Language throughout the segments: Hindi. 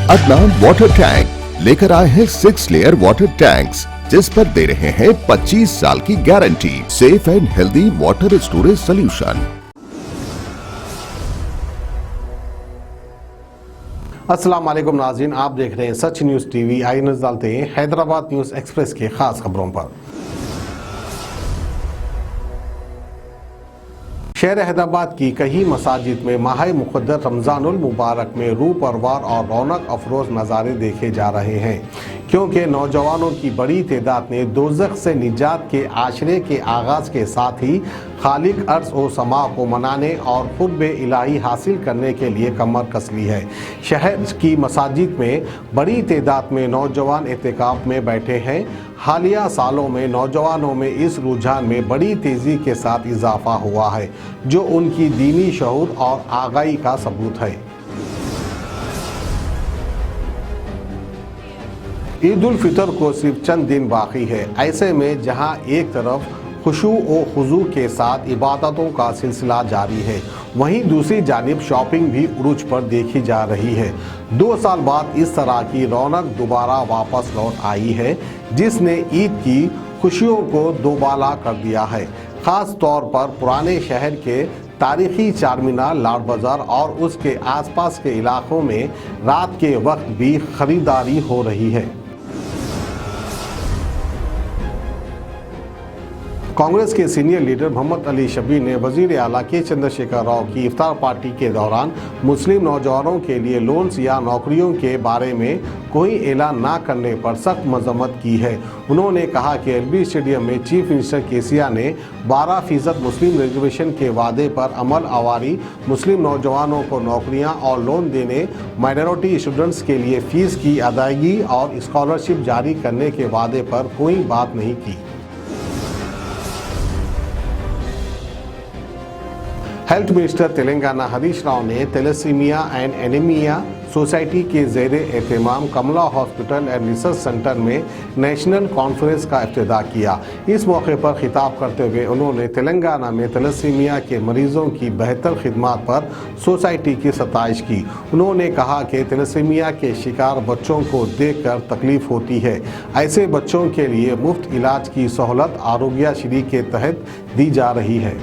अदनान वाटर टैंक लेकर आए हैं 6 लेयर वाटर टैंक्स, जिस पर दे रहे हैं 25 साल की guarantee. Safe and healthy water storage solution. अस्सलाम वालेकुम नाज़रीन, आप देख रहे हैं सच न्यूज़ टीवी। आइए नजर डालते हैं हैदराबाद न्यूज़ एक्सप्रेस के खास खबरों पर। शहर हैदराबाद की कई मसाजिद में माह मुक़द्दस रमज़ानुल मुबारक में रूह परवार और रौनक अफरोज़ नज़ारे देखे जा रहे हैं, क्योंकि नौजवानों की बड़ी तादाद ने दोज़ख से निजात के आशरे के आगाज़ के साथ ही खालिक अर्ज़ व समा को मनाने और क़ुर्ब इलाही हासिल करने के लिए कमर कस ली है। शहर की मसाजिद में बड़ी तादाद में नौजवान एतिकाफ़ में बैठे हैं। हालिया सालों में नौजवानों में इस रुझान में बड़ी तेज़ी के साथ इजाफा हुआ है, जो उनकी दीनी शऊर और आगाही का सबूत है। ईद उल फितर को सिर्फ चंद दिन बाकी है। ऐसे में जहां एक तरफ खुशू व खुजू के साथ इबादतों का सिलसिला जारी है, वहीं दूसरी जानिब शॉपिंग भी उरूज पर देखी जा रही है। 2 साल बाद इस तरह की रौनक दोबारा वापस लौट आई है, जिसने ईद की खुशियों को दोबाला कर दिया है। ख़ास तौर पर पुराने शहर के तारीखी चारमीनार, लाल बाज़ार और उसके आसपास के इलाकों में रात के वक्त भी खरीदारी हो रही है। कांग्रेस के सीनियर लीडर मोहम्मद अली शबीर ने वज़ीर आला के चंद्रशेखर राव की इफ्तार पार्टी के दौरान मुस्लिम नौजवानों के लिए लोन्स या नौकरियों के बारे में कोई ऐलान न करने पर सख्त मजम्मत की है। उन्होंने कहा कि एलबी स्टेडियम में चीफ मिनिस्टर केसीआर ने 12% मुस्लिम रिजर्वेशन के वादे पर अमल आवारी, मुस्लिम नौजवानों को नौकरियां और लोन देने, माइनॉरिटी स्टूडेंट्स के लिए फ़ीस की अदायगी और स्कॉलरशिप जारी करने के वादे पर कोई बात नहीं की। हेल्थ मिनिस्टर तेलंगाना हरीश राव ने थैलेसीमिया एंड एनीमिया सोसाइटी के ज़ेर एहतमाम कमला हॉस्पिटल एंड रिसर्च सेंटर में नेशनल कॉन्फ्रेंस का इफ्तिताह किया। इस मौके पर खिताब करते हुए उन्होंने तेलंगाना में थैलेसीमिया के मरीजों की बेहतर खिदमत पर सोसाइटी की सताइश की। उन्होंने कहा कि थैलेसीमिया के शिकार बच्चों को देखकर तकलीफ होती है। ऐसे बच्चों के लिए मुफ्त इलाज की सहूलत आरोग्यश्री के तहत दी जा रही है।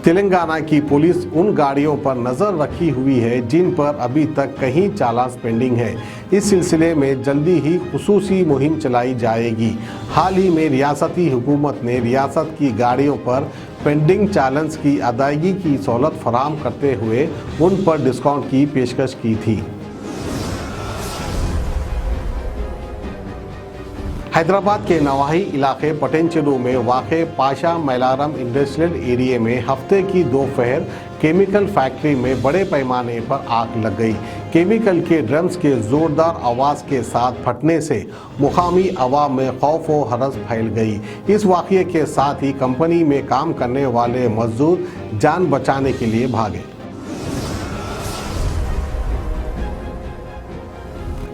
तेलंगाना की पुलिस उन गाड़ियों पर नज़र रखी हुई है जिन पर अभी तक कहीं चालान पेंडिंग है। इस सिलसिले में जल्दी ही खुसूसी मुहिम चलाई जाएगी। हाल ही में रियासती हुकूमत ने रियासत की गाड़ियों पर पेंडिंग चालान्स की अदायगी की सहूलत फराहम करते हुए उन पर डिस्काउंट की पेशकश की थी। हैदराबाद के नवाही इलाके पटेंचेरू में वाक़े पाशा मैलारम इंडस्ट्रियल एरिया में हफ्ते की दोपहर केमिकल फैक्ट्री में बड़े पैमाने पर आग लग गई। केमिकल के ड्रम्स के ज़ोरदार आवाज़ के साथ फटने से मुकामी अवाम में खौफ व हरस फैल गई। इस वाक़ये के साथ ही कंपनी में काम करने वाले मजदूर जान बचाने के लिए भागे।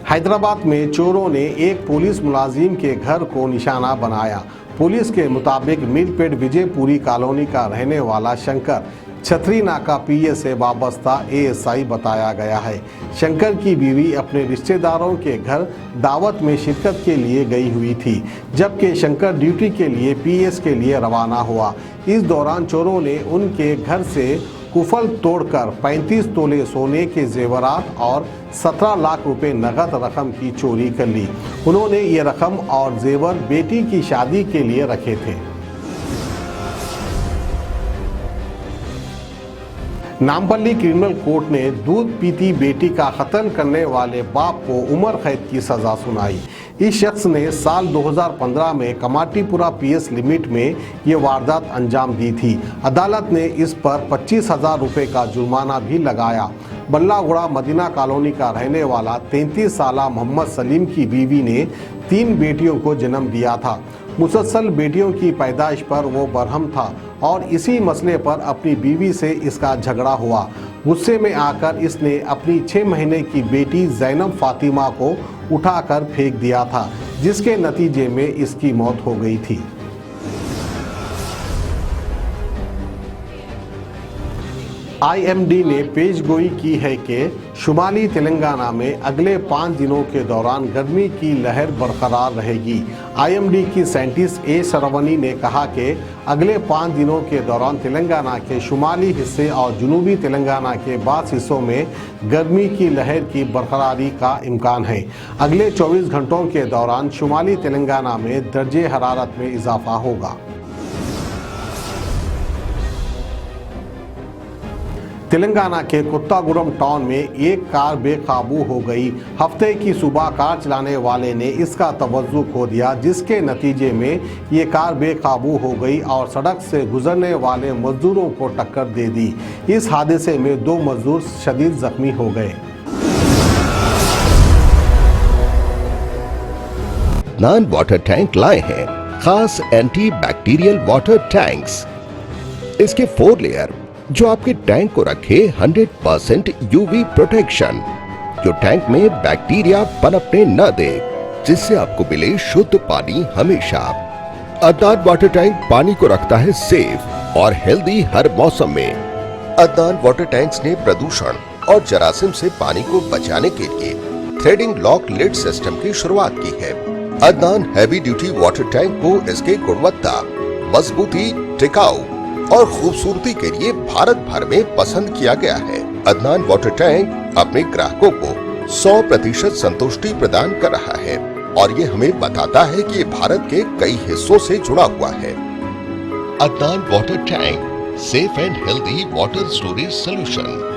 हैदराबाद में चोरों ने एक पुलिस मुलाजिम के घर को निशाना बनाया। पुलिस के मुताबिक मीरपेट विजयपुरी कॉलोनी का रहने वाला शंकर छतरी नाका पीएस से वाबस्ता एएसआई बताया गया है। शंकर की बीवी अपने रिश्तेदारों के घर दावत में शिरकत के लिए गई हुई थी, जबकि शंकर ड्यूटी के लिए पीएस के लिए रवाना हुआ। इस दौरान चोरों ने उनके घर से कुफल तोड़कर 35 तोले सोने के जेवरात और 17 लाख रुपए नगद रकम की चोरी कर ली। उन्होंने ये रकम और जेवर बेटी की शादी के लिए रखे थे। नामपल्ली क्रिमिनल कोर्ट ने दूध पीती बेटी का कत्ल करने वाले बाप को उम्र कैद की सज़ा सुनाई। इस शख्स ने साल 2015 में कमाटीपुरा पीएस लिमिट में ये वारदात अंजाम दी थी। अदालत ने इस पर 25,000 रुपये का जुर्माना भी लगाया। बल्लागुड़ा मदीना कॉलोनी का रहने वाला 33 साला मोहम्मद सलीम की बीवी ने 3 बेटियों को जन्म दिया था। मुसलसल बेटियों की पैदाइश पर वो बरहम था और इसी मसले पर अपनी बीवी से इसका झगड़ा हुआ। गुस्से में आकर इसने अपनी 6 महीने की बेटी ज़ैनब फातिमा को उठाकर फेंक दिया था, जिसके नतीजे में इसकी मौत हो गई थी। आईएमडी ने पेशगोई की है कि शुमाली तेलंगाना में अगले 5 दिनों के दौरान गर्मी की लहर बरकरार रहेगी। आईएमडी की साइंटिस्ट ए सरवनी ने कहा कि अगले 5 दिनों के दौरान तेलंगाना के शुमाली हिस्से और जुनूबी तेलंगाना के बाद हिस्सों में गर्मी की लहर की बरकरारी का इम्कान है। अगले 24 घंटों के दौरान शुमाली तेलंगाना में दर्जे हरारत में इजाफा होगा। तेलंगाना के कुत्तागुरम टाउन में एक कार बेकाबू हो गई। हफ्ते की सुबह कार चलाने वाले ने इसका तवज्जो खो दिया, जिसके नतीजे में ये कार बेकाबू हो गई और सड़क से गुजरने वाले मजदूरों को टक्कर दे दी। इस हादसे में 2 मजदूर शदीद जख्मी हो गए। अदनान वाटर टैंक लाए हैं खास एंटी बैक्टीरियल वाटर टैंक्स। इसके 4 लेयर जो आपके टैंक को रखे 100% यूवी प्रोटेक्शन, जो टैंक में बैक्टीरिया पनपने न दे, जिससे आपको मिले शुद्ध पानी हमेशा। अदनान वाटर टैंक पानी को रखता है सेफ और हेल्दी हर मौसम में। अदनान वाटर टैंक्स ने प्रदूषण और जरासीम से पानी को बचाने के लिए थ्रेडिंग लॉक लिड सिस्टम की शुरुआत की है। Adnan heavy duty water tank को इसके गुणवत्ता, मजबूती, टिकाऊ और खूबसूरती के लिए भारत भर में पसंद किया गया है। अदनान वाटर टैंक अपने ग्राहकों को 100% संतुष्टि प्रदान कर रहा है और ये हमें बताता है कि ये भारत के कई हिस्सों से जुड़ा हुआ है। Adnan water tank, safe and healthy water storage solution.